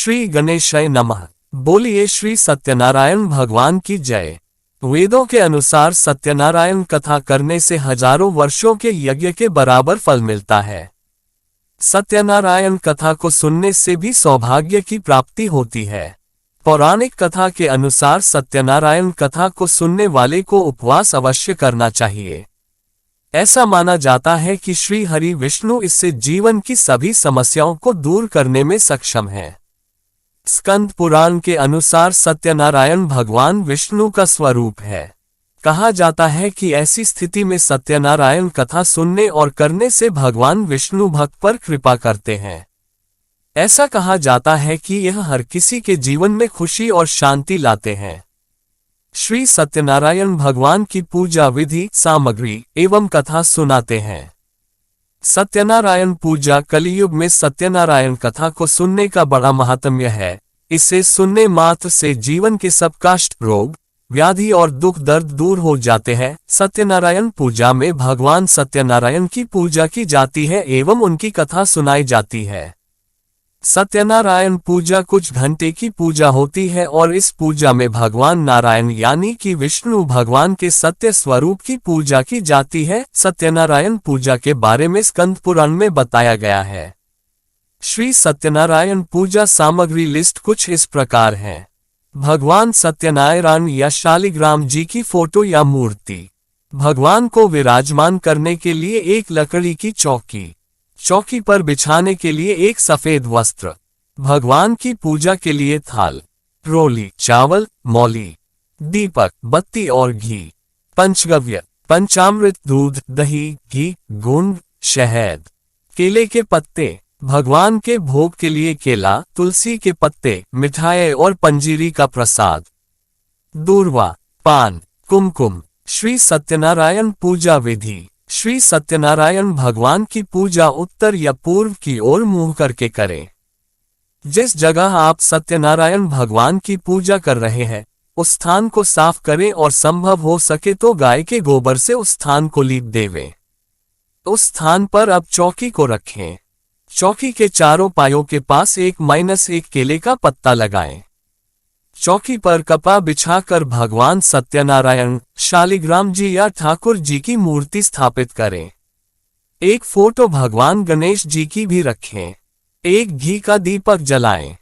श्री गणेशाय नमः। बोलिए श्री सत्यनारायण भगवान की जय। वेदों के अनुसार सत्यनारायण कथा करने से हजारों वर्षों के यज्ञ के बराबर फल मिलता है। सत्यनारायण कथा को सुनने से भी सौभाग्य की प्राप्ति होती है। पौराणिक कथा के अनुसार सत्यनारायण कथा को सुनने वाले को उपवास अवश्य करना चाहिए। ऐसा माना जाता है कि श्री हरि विष्णु इससे जीवन की सभी समस्याओं को दूर करने में सक्षम हैं। स्कंद पुराण के अनुसार सत्यनारायण भगवान विष्णु का स्वरूप है। कहा जाता है कि ऐसी स्थिति में सत्यनारायण कथा सुनने और करने से भगवान विष्णु भक्त पर कृपा करते हैं। ऐसा कहा जाता है कि यह हर किसी के जीवन में खुशी और शांति लाते हैं। श्री सत्यनारायण भगवान की पूजा विधि, सामग्री एवं कथा सुनाते हैं। सत्यनारायण पूजा कलियुग में सत्यनारायण कथा को सुनने का बड़ा महात्म्य है। इसे सुनने मात्र से जीवन के सब कष्ट, रोग, व्याधि और दुख दर्द दूर हो जाते हैं। सत्यनारायण पूजा में भगवान सत्यनारायण की पूजा की जाती है एवं उनकी कथा सुनाई जाती है। सत्यनारायण पूजा कुछ घंटे की पूजा होती है और इस पूजा में भगवान नारायण यानी कि विष्णु भगवान के सत्य स्वरूप की पूजा की जाती है। सत्यनारायण पूजा के बारे में स्कंद पुराण में बताया गया है। श्री सत्यनारायण पूजा सामग्री लिस्ट कुछ इस प्रकार है। भगवान सत्यनारायण या शालिग्राम जी की फोटो या मूर्ति। भगवान को विराजमान करने के लिए एक लकड़ी की चौकी। चौकी पर बिछाने के लिए एक सफेद वस्त्र। भगवान की पूजा के लिए थाल, रोली, चावल, मौली, दीपक, बत्ती और घी। पंचगव्य, पंचामृत, दूध, दही, घी, गुड़, शहद। केले के पत्ते। भगवान के भोग के लिए केला, तुलसी के पत्ते, मिठाई और पंजीरी का प्रसाद। दूर्वा, पान, कुमकुम। श्री सत्यनारायण पूजा विधि। श्री सत्यनारायण भगवान की पूजा उत्तर या पूर्व की ओर मुंह करके करें। जिस जगह आप सत्यनारायण भगवान की पूजा कर रहे हैं उस स्थान को साफ करें और संभव हो सके तो गाय के गोबर से उस स्थान को लीप देवें। उस स्थान पर अब चौकी को रखें। चौकी के चारों पायों के पास 1-1 केले का पत्ता लगाएं। चौकी पर कपड़ा बिछाकर भगवान सत्यनारायण, शालिग्राम जी या ठाकुर जी की मूर्ति स्थापित करें। एक फोटो भगवान गणेश जी की भी रखें। एक घी का दीपक जलाएं।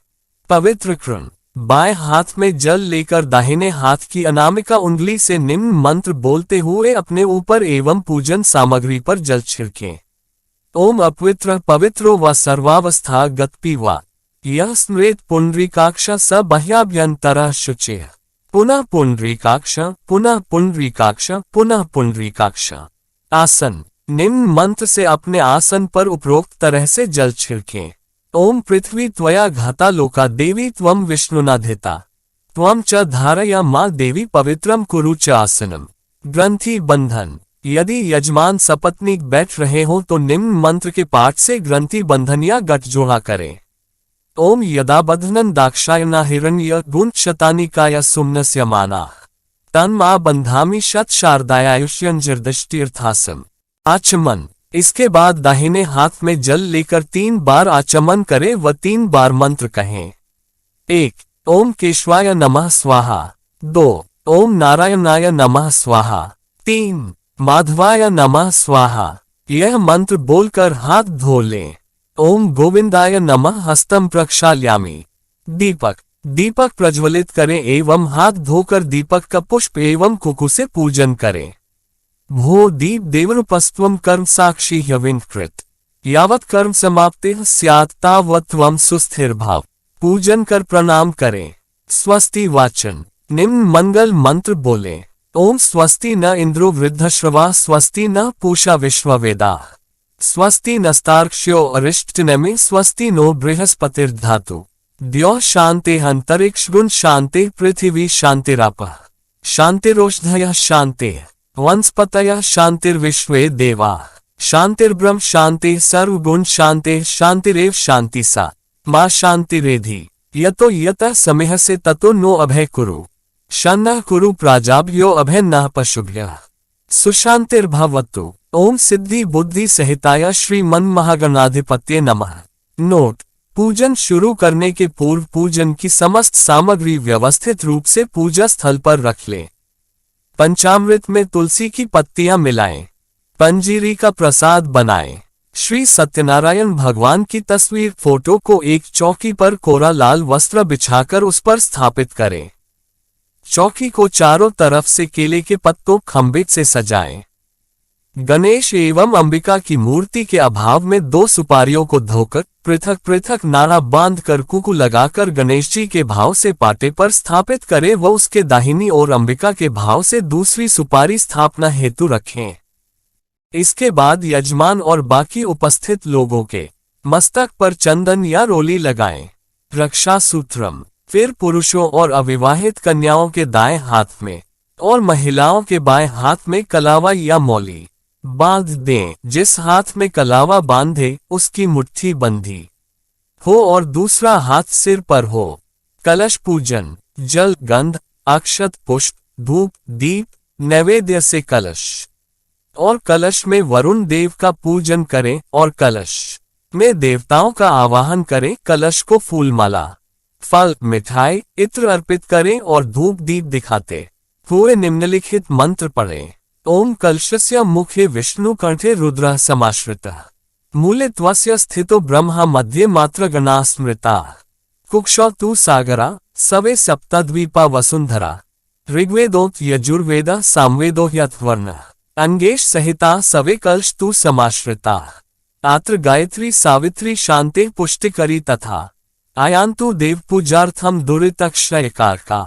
पवित्र कृण। बाएं हाथ में जल लेकर दाहिने हाथ की अनामिका उंगली से निम्न मंत्र बोलते हुए अपने ऊपर एवं पूजन सामग्री पर जल छिड़कें। ओम अपवित्र पवित्रो व सर्वावस्था गतपि वा यह स्मृत पुंडरीकाक्ष स बह्याभ्यंतरः शुचिः। पुनः पुंडरीकाक्ष, पुनः पुंडरीकाक्ष, पुनः पुंडरीकाक्ष। आसन। निम्न मंत्र से अपने आसन पर उपरोक्त तरह से जल छिड़कें। ओम पृथ्वी त्वया घाता लोका देवी त्वं विष्णुनाधिता त्वं च धारया मां देवी पवित्रम कुरु च आसनम। ग्रंथि बंधन। यदि यजमान सपत्नीक बैठ रहे हो तो निम्न मंत्र के पाठ से ग्रंथि बंधन या गठजोड़ा करें। ओम यदा बध्नन दाक्षायना हिरण्य गुंशतानिकाया सुम्नस्य माना तन मा बंधामी शत शारदायुष्यंजर्दष्टीर्थासम। आचमन। इसके बाद दाहिने हाथ में जल लेकर 3 बार आचमन करें व 3 बार मंत्र कहें। 1. ओम केशवाय नमः स्वाहा। 2. ओम नारायणाय नमः स्वाहा। 3. माधवाय नमः स्वाहा। यह मंत्र बोलकर हाथ धो लें। ओम गोविंदाय नमः हस्तम प्रक्षाल्यामि। दीपक। दीपक प्रज्वलित करें एवं हाथ धोकर दीपक का पुष्प एवं कुकु से पूजन करें। भो दीप देवरूपस्त्वं कर्म साक्षी ह्यविन्कृत यावत् कर्म समाप्तिः स्यात् तावत् त्वं सुस्थिर भाव। पूजन कर प्रणाम करें। स्वस्ति वाचन। निम्न मंगल मंत्र बोलें। ओम स्वस्ति न इंद्रो वृद्धश्रवा स्वस्ति न पूषा विश्ववेदाः स्वस्ति नस्तार्क्ष्यो अरिष्टनेमि स्वस्ति नो बृहस्पतिर्धातु द्यौः शान्तिः अंतरिक्षगुण शान्तिः पृथिवी शान्तिरापः शान्तिरोषधयः शान्तिः वनस्पतयः शान्तिर्विश्वे देवाः शान्तिर्ब्रह्म शान्तिः सर्वगुण शान्तिः शान्तिरेव शान्ति सा मा शान्तिरेधि यतो यतः समिहसे ततो नो अभय कुरु शन्नः कुरु प्राजाभ्यो अभयन्नः पशुभ्यः सुशान्तिर्भवतु। ओम सिद्धि बुद्धि सहिताय श्री मन महागणाधिपत्ये नमः। नोट। पूजन शुरू करने के पूर्व पूजन की समस्त सामग्री व्यवस्थित रूप से पूजा स्थल पर रख लें। पंचामृत में तुलसी की पत्तियां मिलाएं। पंजीरी का प्रसाद बनाएं। श्री सत्यनारायण भगवान की तस्वीर फोटो को एक चौकी पर कोरा लाल वस्त्र बिछाकर उस पर स्थापित करें। चौकी को चारों तरफ से केले के पत्तों खंभित से सजाएं। गणेश एवं अंबिका की मूर्ति के अभाव में 2 सुपारियों को धोकर पृथक पृथक नाड़ा बांधकर कुकु लगाकर गणेश जी के भाव से पाटे पर स्थापित करें व उसके दाहिनी ओर अंबिका के भाव से दूसरी सुपारी स्थापना हेतु रखें। इसके बाद यजमान और बाकी उपस्थित लोगों के मस्तक पर चंदन या रोली लगाएं। रक्षा सूत्रम। फिर पुरुषों और अविवाहित कन्याओं के दाएं हाथ में और महिलाओं के बाएं हाथ में कलावा या मौली बांध दें। जिस हाथ में कलावा बांधे उसकी मुट्ठी बंधी हो और दूसरा हाथ सिर पर हो। कलश पूजन। जल, गंध, अक्षत, पुष्प, धूप, दीप, नैवेद्य से कलश और कलश में वरुण देव का पूजन करें और कलश में देवताओं का आवाहन करें। कलश को फूलमाला, फल, मिठाई, इत्र अर्पित करें और धूप दीप दिखाते हुए निम्नलिखित मंत्र पढ़ें। ओम कलशस्य मुखे विष्णु कंठे रुद्रः समाश्रितः मूले त्वस्य स्थितो ब्रह्मा मध्ये मात्र गणा स्मृता कुक्षौ तु सागरा सवे सप्तद्वीपा वसुंधरा ऋग्वेदोक्त यजुर्वेद सामवेदो ह्यथर्वणः अंगेश सहिता सवे कलश तु समाश्रिता आत्र गायत्री सावित्री शांते पुष्टिकरी तथा आयांतु देव पूजार्थम दुरितक्षयकारका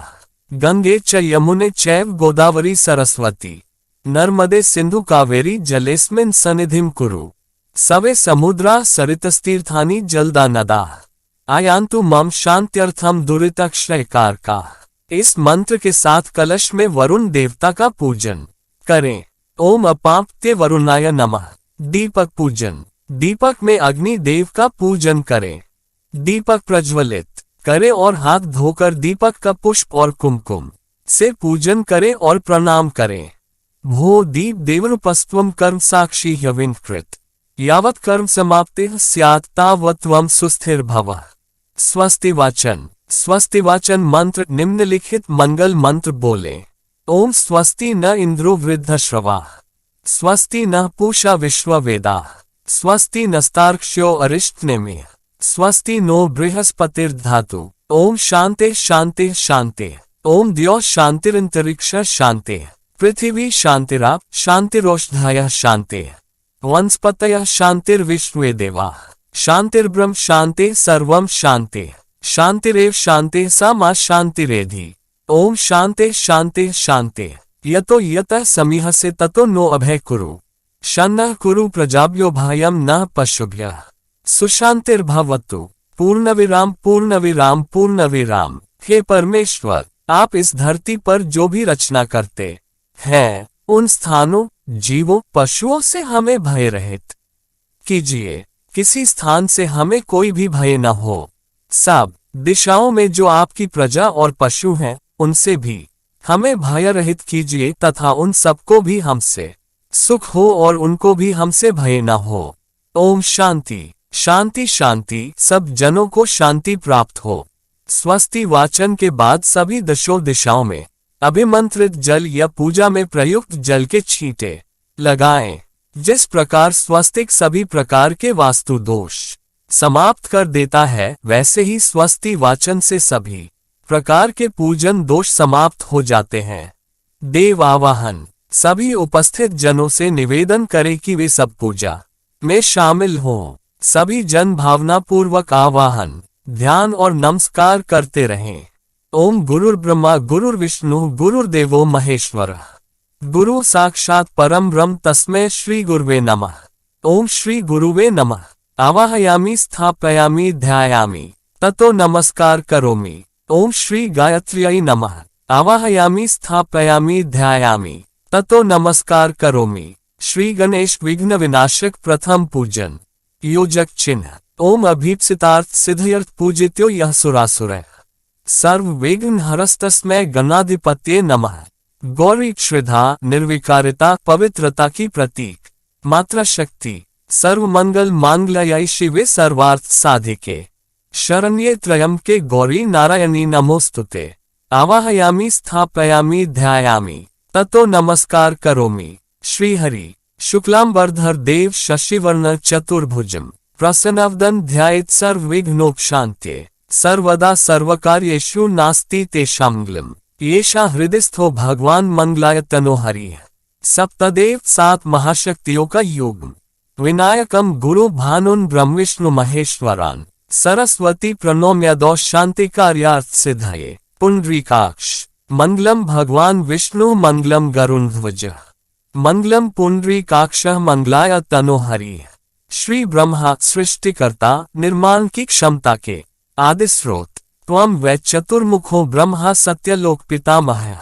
गंगे च यमुने चैव गोदावरी सरस्वती नर्मदे सिंधु कावेरी जलेस्मिन् सन्निधिं कुरु सवे समुद्रा सरितस्तीर्थानि जलदा नदा आयांतु मम शांत्यर्थम दुरितक्षयकारका। इस मंत्र के साथ कलश में वरुण देवता का पूजन करें। ओम अपाप्त्य वरुणाय नमः। दीपक पूजन। दीपक में अग्नि देव का पूजन करें। दीपक प्रज्वलित करें और हाथ धोकर दीपक का पुष्प और कुमकुम से पूजन करें और प्रणाम करें। भो दीप देवरूपस्त्वं कर्म साक्षी ह्यविन्कृत यावत् कर्म समाप्तिः स्यात् तावत् त्वं सुस्थिर भवः। स्वस्ति वाचन। स्वस्ति वाचन मंत्र निम्नलिखित मंगल मंत्र बोले। ओम स्वस्ति न इंद्रो वृद्धश्रवाः स्वस्ति न पूषा विश्ववेदाः स्वस्ति नस्तार्क्ष्यो अरिष्टनेमिः स्वस्ति नो बृहस्पतिर्धातु। ओम शांते शांते शांते। ओम द्यौ शांतिरंतरिक्ष शांते पृथिवी शांतिराप शांतिरोषधायः शांते वनस्पतयः शांतिर्विश्वे देवाः शांतिर्ब्रह्म शांते सर्वं शांते शांतिरेव शांते सा मा शांतिरेधि। ओम शांते शांते शांते। यतो यतः समीहसे ततो नो अभय कुरु शन्नः कुरु प्रजाभ्यो भयं नः पशुभ्यः सुशांतिर्भवतु। पूर्णविराम पूर्णविराम पूर्णविराम। हे परमेश्वर, आप इस धरती पर जो भी रचना करते हैं उन स्थानों, जीवों, पशुओं से हमें भय रहित कीजिए। किसी स्थान से हमें कोई भी भय न हो। सब दिशाओं में जो आपकी प्रजा और पशु हैं उनसे भी हमें भय रहित कीजिए तथा उन सबको भी हमसे सुख हो और उनको भी हमसे भय न हो। ओम शांति शांति शांति। सब जनों को शांति प्राप्त हो। स्वस्ति वाचन के बाद सभी दशों दिशाओं में अभिमंत्रित जल या पूजा में प्रयुक्त जल के छींटे लगाएं। जिस प्रकार स्वस्तिक सभी प्रकार के वास्तु दोष समाप्त कर देता है, वैसे ही स्वस्ति वाचन से सभी प्रकार के पूजन दोष समाप्त हो जाते हैं। देव आवाहन। सभी उपस्थित जनों से निवेदन करें कि वे सब पूजा में शामिल हों। सभी जन भावना पूर्वक आवाहन, ध्यान और नमस्कार करते रहें। ओम गुरुर्ब्रह्मा गुरुर्विष्णु गुरुर्देवो महेश्वरः गुरु साक्षात् परम ब्रह्म तस्मै श्री गुरुवे नमः। ओम श्री गुरुवे नमः। आवाहयामि स्थापयामि ध्यायामि ततो नमस्कार करोमि। ओम श्री गायत्र्यै नमः। आवाहयामि स्थापयामि ध्यायामि ततो नमस्कार करोमि। श्री गणेश विघ्न विनाशक प्रथम पूजन। योजक चिन्ह। ओम अभीप्सितार्थ सिद्धयर्थ पूजित्यो यः सुरासुरः सर्व विघ्न हरस्तस्मै गणाधिपत्ये नमः। गौरी श्रद्धा, निर्विकारिता, पवित्रता की प्रतीक, मात्रा शक्ति, सर्व मंगल मांगल्ये शिवे सर्वार्थ साधिके शरण्ये त्र्यम्बके गौरी नारायणी नमोस्तुते। आवाहयामि स्थापयामि ध्यायामि ततो नमस्कार करोमि। श्रीहरि शुक्लांबरधर देव शशिवर्ण चतुर्भुजम् प्रसन्नवदन ध्यायेत् सर्वविघ्नोपशान्त्यै। सर्वदा सर्वकार्येषु नास्ति तेषांग्लम् येषा हृदयस्थो भगवान मंगलाय तनोहरिः। सप्तदेव 7 महाशक्तियों का योग। विनायकम गुरु भानुन ब्रह्मविष्णु महेश्वरान सरस्वती प्रणोम्य दो शांति कार्यार्थ सिद्धये। पुंडरीकाक्ष मंगलम भगवान विष्णु मंगलम गरुड़ध्वज मंगलम पुंडरीकाक्षः मंगलाय तनोहरिः। श्री ब्रह्मा सृष्टिकर्ता निर्माण की क्षमता के आदि स्रोत त्वं वै चतुर्मुखो ब्रह्मा सत्यलोक पितामहः।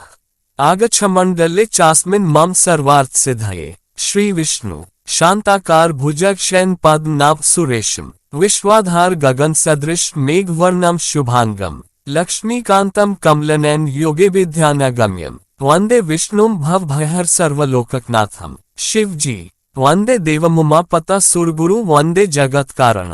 आगच्छ मंडले चास्मिन् मम सर्वार्थ सिद्धये। श्री विष्णु शांताकार भुजग शयन पद्मनाभ सुरेशम विश्वाधार गगन सदृश मेघवर्णम शुभांगम लक्ष्मीकांतम कमलनयन योगे विद्यानगम्यम वंदे विष्णुम भवभयहर सर्वलोकनाथम। शिवजी वंदे देवमुमापता सुरगुरु वंदे जगत कारण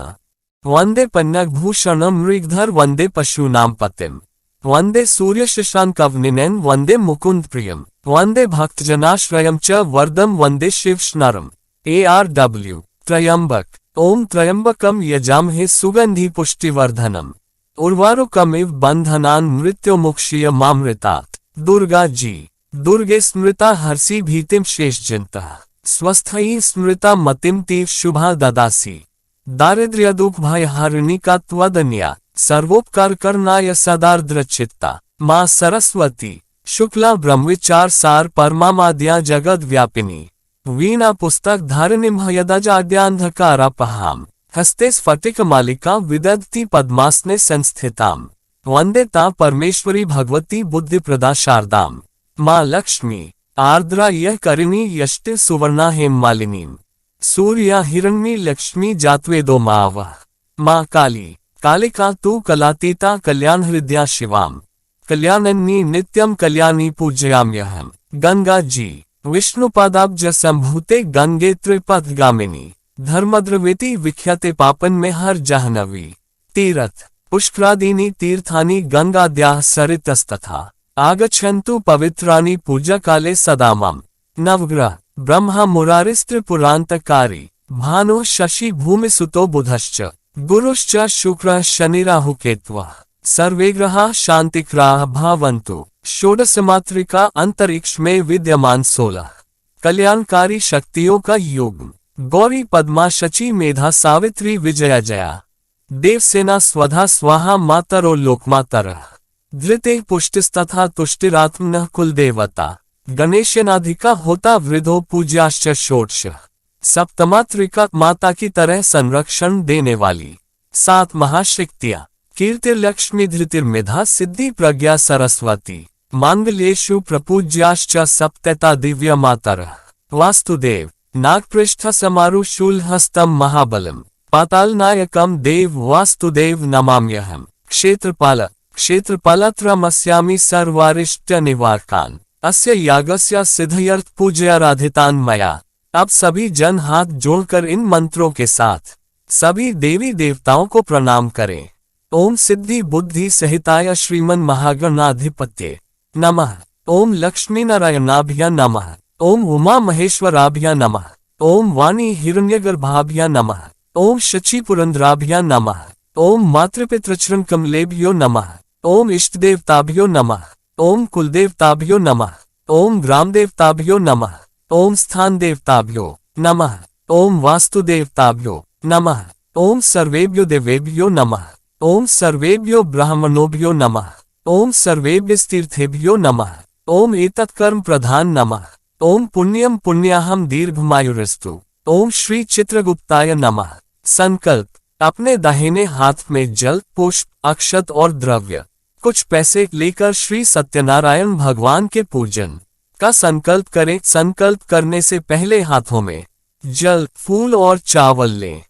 वंदे पन्नगभूषणम मृगधर वंदे पशूनां पतिम वंदे सूर्य शशांकवनिनयन वंदे मुकुंद प्रियम वंदे भक्तजनाश्रयम च वरदम वंदे शिवशनरम। ARW त्रयंबक ओम त्रयंबकम यजामहे सुगंधि पुष्टिवर्धनम उर्वारुकमिव बंधनान मृत्युमुक्षीय मामृतात्। दुर्गा जी दुर्गे स्मृता हर्षि भीतिम शेषजन्तः स्वस्थयी स्मृता मतिम तीव शुभा ददासी। दारिद्र्य दुख भय हरिणी का त्वदन्या सर्वोपकार करनाय सदार्द्रचित्ता। माँ सरस्वती शुक्ला ब्रह्मविचार सार परमामाद्या जगद व्यापिनी वीणा पुस्तक धारिणीम यदजाड्यांधकारापहाम हस्ते स्फटिक मालिका विदधति पद्मासने संस्थिताम वंदे ता परमेश्वरी भगवती बुद्धिप्रदा शारदाम। माँ लक्ष्मी आर्द्रा यह करिणी यष्टि सुवर्णा हेम मालिनीम सूर्या हिरण्मी लक्ष्मी जात्वेदो मावः। माँ काली कालिका तू कलातीता कल्याण हृदया शिवाम कल्याणन्नी नित्यम कल्याणी पूजयाम्यहम्। गंगा जी विष्णुपादाब्ज संभूते गंगे त्रिपथगामिनी धर्मद्रवेति विख्याते पापन में हर जाह्नवी। तीर्थ पुष्करादीनि तीर्थानि गंगाद्याः सरितस्तथा आगच्छन्तु पवित्राणि पूजा काले सदा मम। नवग्रह ब्रह्मा मुरारिस्त्रिपुरान्तकारी भानु शशि भूमिसुतो बुधश्च गुरुश्च शुक्रः शनिराहुकेतवः सर्वे ग्रहाः शान्तिकराः भवन्तु। षोडशमात्रिका अंतरिक्ष में विद्यमान 16 कल्याणकारी शक्तियों का योग। गौरी पद्मा शची मेधा सावित्री विजया जया देवसेना स्वधा स्वाहा मातरो लोकमातरः धृते पुष्टिस्तथा तुष्टिरात्मनः कुलदेवता गणेशनाधिका होता वृद्धो पूज्याश्च षोडश। सप्तमात्रिका माता की तरह संरक्षण देने वाली 7 महाशक्तियां कीर्तिर्लक्ष्मी धृतिर्मेधा सिद्धि प्रज्ञा सरस्वती मांगल्येषु प्रपूज्याश्च सप्तता दिव्य मातरः। वास्तुदेव नागपृष्ठ समारु शूलहस्तम महाबलम पातालनायकम देव वास्तुदेव नमाम्यहम्। क्षेत्रपाल क्षेत्रपालत्रमस्यामि सर्वारिष्ट निवारकान् अस्य यागस्य सिद्धयर्थ पूजयाराधितान् मया। अब सभी जन हाथ जोड़कर इन मंत्रों के साथ सभी देवी देवताओं को प्रणाम करें। ओम सिद्धि बुद्धि सहिताय श्रीमन महागणाधिपत्ये नमः। ओम लक्ष्मी नारायणाभ्य नमः। ओम उमा महेश्वराभ्य नमः। ओम वाणी हिरण्यगर्भाभ्य नमः। ओम शची पुरंदराभ्य नमः। ओम मातृपितृचरण कमलेभ्यो नमः। ओम इष्टदेवताभ्यो नमः। ओम कुलदेवताभ्यो नमः। ओम ग्रामदेवताभ्यो नमः। ओम स्थान देवताभ्यो नमः। ओम वास्तुदेवताभ्यो नमः। ओम सर्वेभ्यो देवेभ्यो नमः। ओम सर्वेभ्यो ब्राह्मणोभ्यो नमः। ओम सर्वेभ्यस्तीर्थेभ्यो नमः। ओम एतत्कर्म प्रधान नमः। ओम पुण्यम पुण्याहम दीर्घमायुरस्तु। ओम श्री चित्रगुप्ताय नमः। संकल्प अपने दाहिने हाथ में जल पुष्प अक्षत और द्रव्य कुछ पैसे लेकर श्री सत्यनारायण भगवान के पूजन का संकल्प करें। संकल्प करने से पहले हाथों में जल फूल और चावल लें।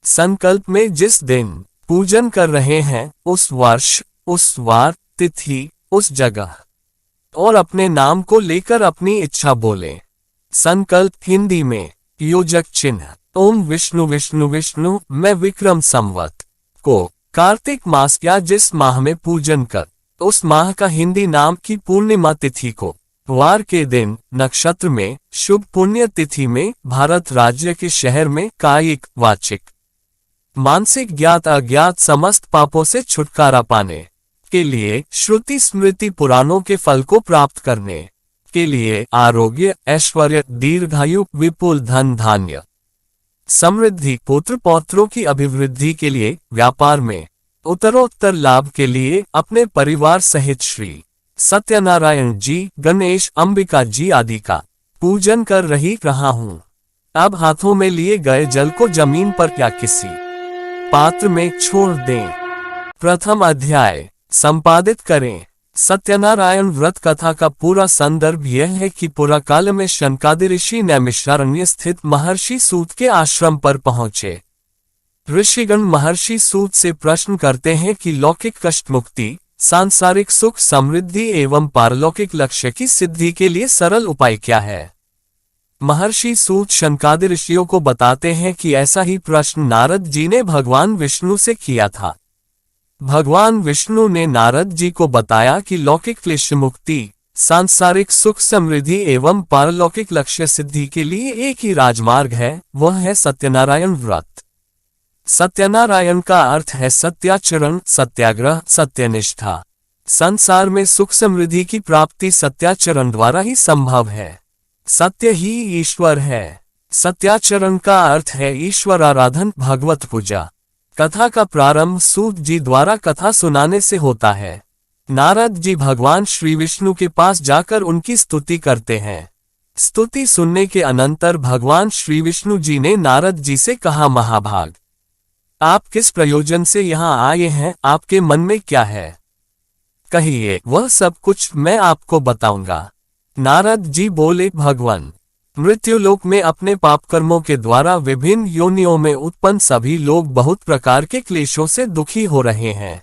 संकल्प में जिस दिन पूजन कर रहे हैं उस वर्ष उस वार तिथि उस जगह और अपने नाम को लेकर अपनी इच्छा बोलें। संकल्प हिंदी में योजक चिन्ह ओम विष्णु विष्णु विष्णु मैं विक्रम संवत को कार्तिक मास या जिस माह में पूजन कर उस माह का हिंदी नाम की पूर्णिमा तिथि को वार के दिन नक्षत्र में शुभ पुण्य तिथि में भारत राज्य के शहर में कायिक वाचिक मानसिक ज्ञात अज्ञात समस्त पापों से छुटकारा पाने के लिए श्रुति स्मृति पुराणों के फल को प्राप्त करने के लिए आरोग्य ऐश्वर्य दीर्घायु विपुल धन धान्य समृद्धि पुत्र पौत्रों की अभिवृद्धि के लिए व्यापार में उत्तरोत्तर लाभ के लिए अपने परिवार सहित श्री सत्यनारायण जी गणेश अंबिका जी आदि का पूजन कर रहा हूँ। अब हाथों में लिए गए जल को जमीन पर या किसी पात्र में छोड़ दें। प्रथम अध्याय संपादित करें। सत्यनारायण व्रत कथा का पूरा संदर्भ यह है कि पुराकाल में शनकादि ऋषि नैमिषारण्य स्थित महर्षि सूत के आश्रम पर पहुंचे। ऋषिगण महर्षि सूत से प्रश्न करते हैं कि लौकिक कष्ट मुक्ति सांसारिक सुख समृद्धि एवं पारलौकिक लक्ष्य की सिद्धि के लिए सरल उपाय क्या है। महर्षि सूत शनकादि ऋषियों को बताते हैं कि ऐसा ही प्रश्न नारद जी ने भगवान विष्णु से किया था। भगवान विष्णु ने नारद जी को बताया कि लौकिक क्लेश मुक्ति सांसारिक सुख समृद्धि एवं पारलौकिक लक्ष्य सिद्धि के लिए एक ही राजमार्ग है, वह है सत्यनारायण व्रत। सत्यनारायण का अर्थ है सत्याचरण सत्याग्रह सत्यनिष्ठा। संसार में सुख समृद्धि की प्राप्ति सत्याचरण द्वारा ही संभव है। सत्य ही ईश्वर है। सत्याचरण का अर्थ है ईश्वर आराधन भगवत पूजा। कथा का प्रारंभ सूत जी द्वारा कथा सुनाने से होता है। नारद जी भगवान श्री विष्णु के पास जाकर उनकी स्तुति करते हैं। स्तुति सुनने के अनंतर भगवान श्री विष्णु जी ने नारद जी से कहा, महाभाग, आप किस प्रयोजन से यहाँ आए हैं, आपके मन में क्या है, कहिए, वह सब कुछ मैं आपको बताऊंगा। नारद जी बोले, भगवान, मृत्युलोक में अपने पाप कर्मों के द्वारा विभिन्न योनियों में उत्पन्न सभी लोग बहुत प्रकार के क्लेशों से दुखी हो रहे हैं।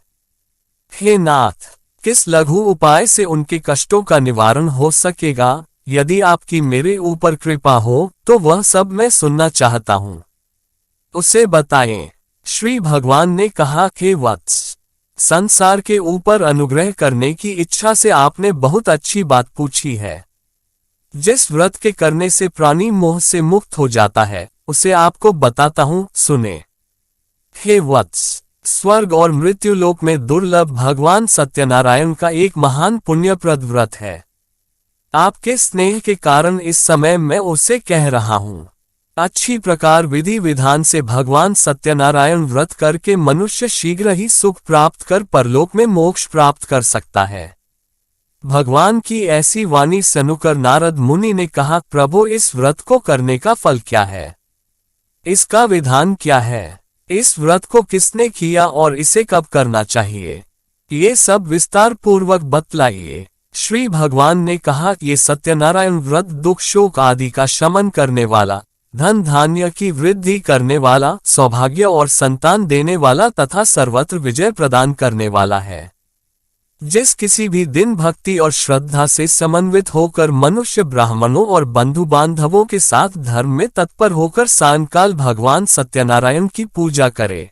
हे नाथ, किस लघु उपाय से उनके कष्टों का निवारण हो सकेगा? यदि आपकी मेरे ऊपर कृपा हो तो वह सब मैं सुनना चाहता हूँ, उसे बताएं। श्री भगवान ने कहा, हे वत्स, संसार के ऊपर अनुग्रह करने की इच्छा से आपने बहुत अच्छी बात पूछी है। जिस व्रत के करने से प्राणी मोह से मुक्त हो जाता है उसे आपको बताता हूँ, सुने। हे वत्स, स्वर्ग और मृत्युलोक में दुर्लभ भगवान सत्यनारायण का एक महान पुण्यप्रद व्रत है। आपके स्नेह के कारण इस समय मैं उसे कह रहा हूँ। अच्छी प्रकार विधि विधान से भगवान सत्यनारायण व्रत करके मनुष्य शीघ्र ही सुख प्राप्त कर परलोक में मोक्ष प्राप्त कर सकता है। भगवान की ऐसी वाणी सुनकर नारद मुनि ने कहा, प्रभु, इस व्रत को करने का फल क्या है, इसका विधान क्या है, इस व्रत को किसने किया और इसे कब करना चाहिए, ये सब विस्तार पूर्वक बतलाइए। श्री भगवान ने कहा, ये सत्यनारायण व्रत दुख शोक आदि का शमन करने वाला, धन धान्य की वृद्धि करने वाला, सौभाग्य और संतान देने वाला तथा सर्वत्र विजय प्रदान करने वाला है। जिस किसी भी दिन भक्ति और श्रद्धा से समन्वित होकर मनुष्य ब्राह्मणों और बंधु बांधवों के साथ धर्म में तत्पर होकर सायंकाल भगवान सत्यनारायण की पूजा करे,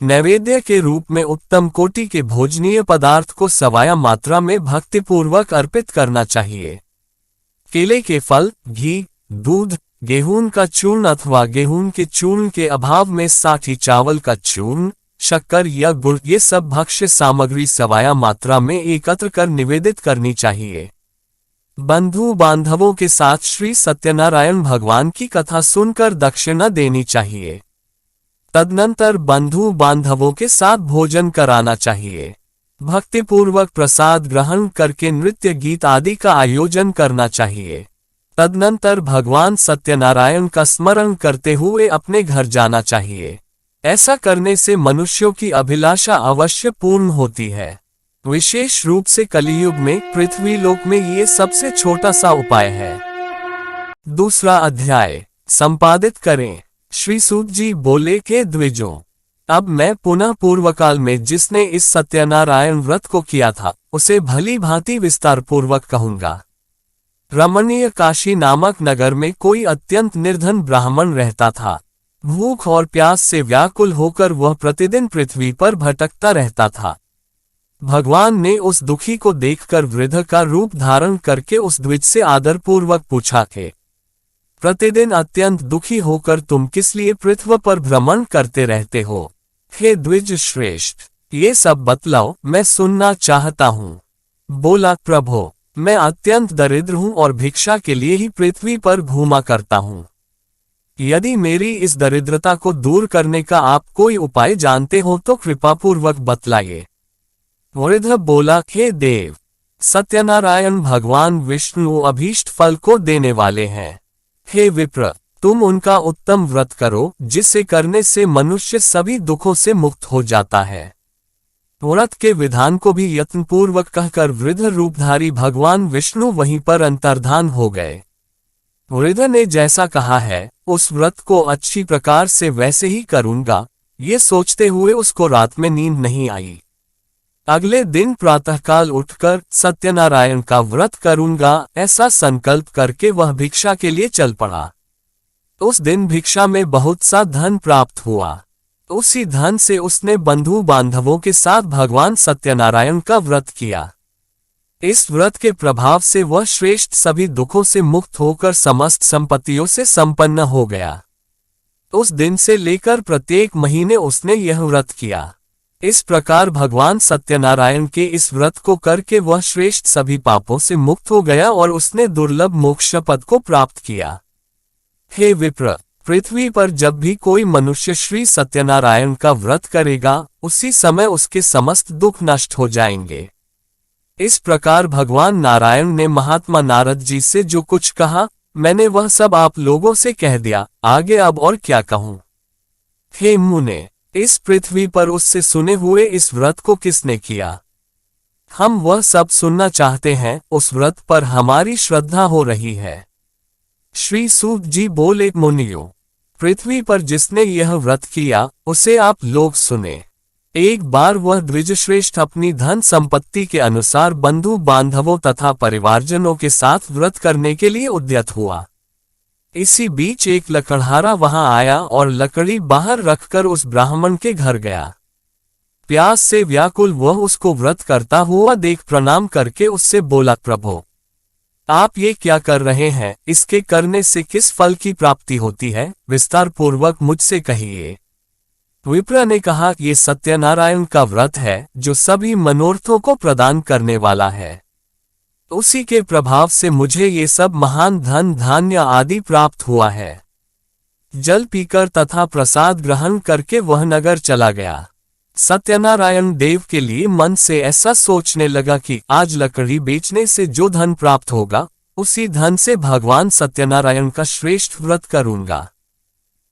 नैवेद्य के रूप में उत्तम कोटि के भोजनीय पदार्थ को सवाया मात्रा में भक्तिपूर्वक अर्पित करना चाहिए। केले के फल, घी, दूध, गेहूं का चूर्ण अथवा गेहूं के चूर्ण के अभाव में साठी चावल का चूर्ण, शक्कर या गुड़, ये सब भक्ष्य सामग्री सवाया मात्रा में एकत्र कर निवेदित करनी चाहिए। बंधु बांधवों के साथ श्री सत्यनारायण भगवान की कथा सुनकर दक्षिणा देनी चाहिए। तदनंतर बंधु बांधवों के साथ भोजन कराना चाहिए। भक्तिपूर्वक प्रसाद ग्रहण करके नृत्य गीत आदि का आयोजन करना चाहिए। तदनंतर भगवान सत्यनारायण का स्मरण करते हुए अपने घर जाना चाहिए। ऐसा करने से मनुष्यों की अभिलाषा अवश्य पूर्ण होती है। विशेष रूप से कलियुग में पृथ्वी लोक में ये सबसे छोटा सा उपाय है। दूसरा अध्याय संपादित करें। श्री सूत जी बोले के द्विजों, अब मैं पुनः पूर्वकाल में जिसने इस सत्यनारायण व्रत को किया था उसे भली भांति विस्तार पूर्वक कहूंगा। रमणीय काशी नामक नगर में कोई अत्यंत निर्धन ब्राह्मण रहता था। भूख और प्यास से व्याकुल होकर वह प्रतिदिन पृथ्वी पर भटकता रहता था। भगवान ने उस दुखी को देखकर वृद्ध का रूप धारण करके उस द्विज से आदरपूर्वक पूछा कि प्रतिदिन अत्यंत दुखी होकर तुम किस लिए पृथ्वी पर भ्रमण करते रहते हो? हे द्विज श्रेष्ठ, ये सब बतलाओ, मैं सुनना चाहता हूँ। बोला, प्रभो, मैं अत्यंत दरिद्र हूँ और भिक्षा के लिए ही पृथ्वी पर घूमा करता हूँ। यदि मेरी इस दरिद्रता को दूर करने का आप कोई उपाय जानते हो तो कृपापूर्वक बतलाइए। वृद्ध बोला, हे देव, सत्यनारायण भगवान विष्णु अभीष्ट फल को देने वाले हैं। हे विप्र, तुम उनका उत्तम व्रत करो जिसे करने से मनुष्य सभी दुखों से मुक्त हो जाता है। व्रत के विधान को भी यत्नपूर्वक कहकर वृद्ध रूपधारी भगवान विष्णु वहीं पर अंतर्धान हो गए। वृद्ध ने जैसा कहा है उस व्रत को अच्छी प्रकार से वैसे ही करूंगा, ये सोचते हुए उसको रात में नींद नहीं आई। अगले दिन प्रातःकाल उठकर सत्यनारायण का व्रत करूंगा ऐसा संकल्प करके वह भिक्षा के लिए चल पड़ा। उस दिन भिक्षा में बहुत सा धन प्राप्त हुआ। उसी धन से उसने बंधु बांधवों के साथ भगवान सत्यनारायण का व्रत किया। इस व्रत के प्रभाव से वह श्रेष्ठ सभी दुखों से मुक्त होकर समस्त संपत्तियों से संपन्न हो गया। उस दिन से लेकर प्रत्येक महीने उसने यह व्रत किया। इस प्रकार भगवान सत्यनारायण के इस व्रत को करके वह श्रेष्ठ सभी पापों से मुक्त हो गया और उसने दुर्लभ मोक्ष पद को प्राप्त किया। हे विप्र, पृथ्वी पर जब भी कोई मनुष्य श्री सत्यनारायण का व्रत करेगा उसी समय उसके समस्त दुख नष्ट हो जाएंगे। इस प्रकार भगवान नारायण ने महात्मा नारद जी से जो कुछ कहा मैंने वह सब आप लोगों से कह दिया, आगे अब और क्या कहूं। हे मुने, इस पृथ्वी पर उससे सुने हुए इस व्रत को किसने किया? हम वह सब सुनना चाहते हैं। उस व्रत पर हमारी श्रद्धा हो रही है। श्री सूत जी बोले, मुनियों, पृथ्वी पर जिसने यह व्रत किया उसे आप लोग सुने। एक बार वह द्विजश्रेष्ठ अपनी धन संपत्ति के अनुसार बंधु बांधवों तथा परिवारजनों के साथ व्रत करने के लिए उद्यत हुआ। इसी बीच एक लकड़हारा वहां आया और लकड़ी बाहर रखकर उस ब्राह्मण के घर गया। प्यास से व्याकुल वह उसको व्रत करता हुआ देख प्रणाम करके उससे बोला, प्रभो, आप ये क्या कर रहे हैं? इसके करने से किस फल की प्राप्ति होती है? विस्तार पूर्वक मुझसे कहिए। विप्र ने कहा, ये सत्यनारायण का व्रत है जो सभी मनोरथों को प्रदान करने वाला है। उसी के प्रभाव से मुझे ये सब महान धन धान्य आदि प्राप्त हुआ है। जल पीकर तथा प्रसाद ग्रहण करके वह नगर चला गया। सत्यनारायण देव के लिए मन से ऐसा सोचने लगा कि आज लकड़ी बेचने से जो धन प्राप्त होगा उसी धन से भगवान सत्यनारायण का श्रेष्ठ व्रत करूंगा।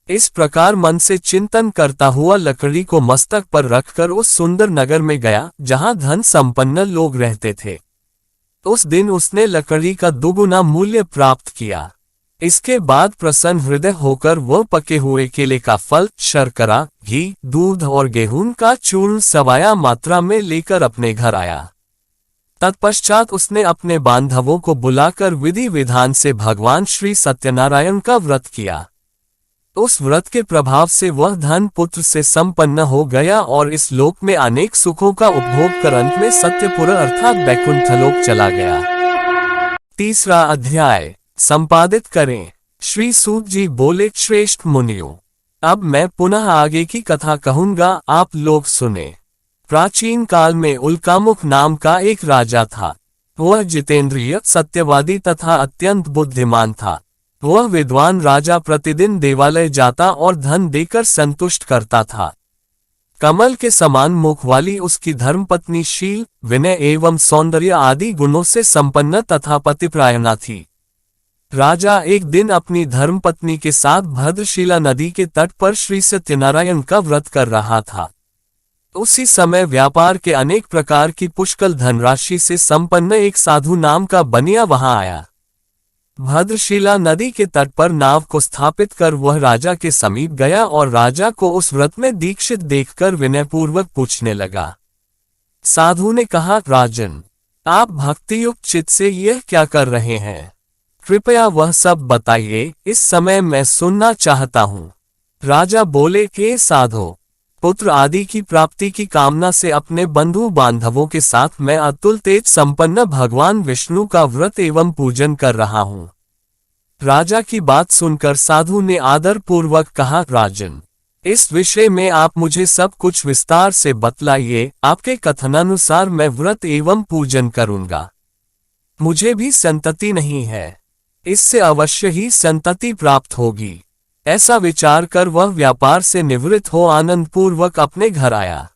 इस प्रकार मन से चिंतन करता हुआ लकड़ी को मस्तक पर रखकर उस सुंदर नगर में गया जहां धन संपन्न लोग रहते थे। उस दिन उसने लकड़ी का दुगुना मूल्य प्राप्त किया। इसके बाद प्रसन्न हृदय होकर वह पके हुए केले का फल, शर्करा, घी, दूध और गेहूं का चूर्ण सवाया मात्रा में लेकर अपने घर आया। तत्पश्चात उसने अपने बांधवों को बुलाकर विधि विधान से भगवान श्री सत्यनारायण का व्रत किया। उस व्रत के प्रभाव से वह धन पुत्र से संपन्न हो गया और इस लोक में अनेक सुखों का उपभोग कर अंत में सत्यपुर अर्थात बैकुंठलोक चला गया। तीसरा अध्याय संपादित करें। श्री सूत जी बोले, श्रेष्ठ मुनियों, अब मैं पुनः आगे की कथा कहूंगा, आप लोग सुने। प्राचीन काल में उल्कामुख नाम का एक राजा था। वह जितेंद्रिय, सत्यवादी तथा अत्यंत बुद्धिमान था। वह विद्वान राजा प्रतिदिन देवालय जाता और धन देकर संतुष्ट करता था। कमल के समान मुख वाली उसकी धर्मपत्नी शील, विनय एवं सौंदर्य आदि गुणों से संपन्न तथा पतिप्रायणा थी। राजा एक दिन अपनी धर्मपत्नी के साथ भद्रशिला नदी के तट पर श्री सत्यनारायण का व्रत कर रहा था। उसी समय व्यापार के अनेक प्रकार की पुष्कल धनराशि से संपन्न एक साधु नाम का बनिया वहां आया। भद्रशिला नदी के तट पर नाव को स्थापित कर वह राजा के समीप गया और राजा को उस व्रत में दीक्षित देखकर विनयपूर्वक पूछने लगा। साधु ने कहा, राजन, आप भक्तियुक्त चित्त से यह क्या कर रहे हैं? कृपया वह सब बताइए, इस समय मैं सुनना चाहता हूँ। राजा बोले के साधो, पुत्र आदि की प्राप्ति की कामना से अपने बंधु बांधवों के साथ मैं अतुल तेज संपन्न भगवान विष्णु का व्रत एवं पूजन कर रहा हूँ। राजा की बात सुनकर साधु ने आदर पूर्वक कहा, राजन, इस विषय में आप मुझे सब कुछ विस्तार से बतलाइए। आपके कथनानुसार मैं व्रत एवं पूजन करूंगा। मुझे भी संतति नहीं है, इससे अवश्य ही संतति प्राप्त होगी। ऐसा विचार कर वह व्यापार से निवृत्त हो आनंद पूर्वक अपने घर आया।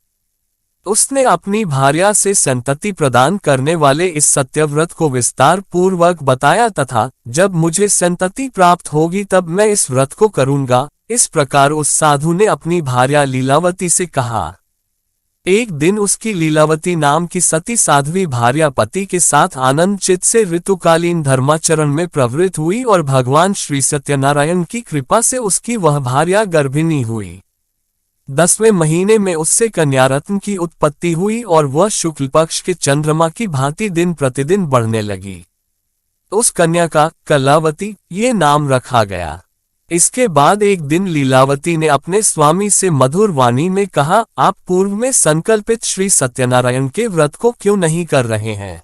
उसने अपनी भार्या से संतति प्रदान करने वाले इस सत्यव्रत को विस्तार पूर्वक बताया तथा जब मुझे संतति प्राप्त होगी तब मैं इस व्रत को करूंगा। इस प्रकार उस साधु ने अपनी भार्या लीलावती से कहा। एक दिन उसकी लीलावती नाम की सती साध्वी भार्या पति के साथ आनंद चित्त से ऋतुकालीन धर्माचरण में प्रवृत्त हुई और भगवान श्री सत्यनारायण की कृपा से उसकी वह भार्या गर्भिणी हुई। 10वें महीने में उससे कन्यारत्न की उत्पत्ति हुई और वह शुक्ल पक्ष के चंद्रमा की भांति दिन प्रतिदिन बढ़ने लगी। उस कन्या का कलावती ये नाम रखा गया। इसके बाद एक दिन लीलावती ने अपने स्वामी से मधुर वाणी में कहा, आप पूर्व में संकल्पित श्री सत्यनारायण के व्रत को क्यों नहीं कर रहे हैं?